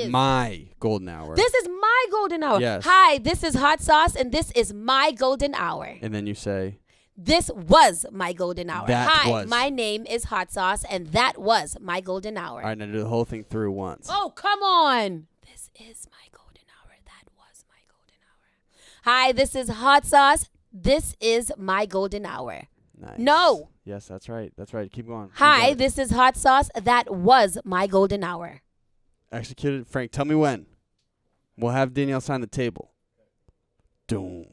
my golden hour. This is my golden hour. Yes. Hi, this is Hot Sauce, and this is my golden hour. And then you say, this was my golden hour. Hi, my name is Hot Sauce, and that was my golden hour. All right, now do the whole thing through once. Oh, come on. This is my golden hour. That was my golden hour. Hi, this is Hot Sauce. This is my golden hour. Nice. No. Yes, that's right. That's right. Keep going. Hi, this is Hot Sauce. That was my golden hour. Executed. Frank, tell me when. We'll have Danielle sign the table. Doom.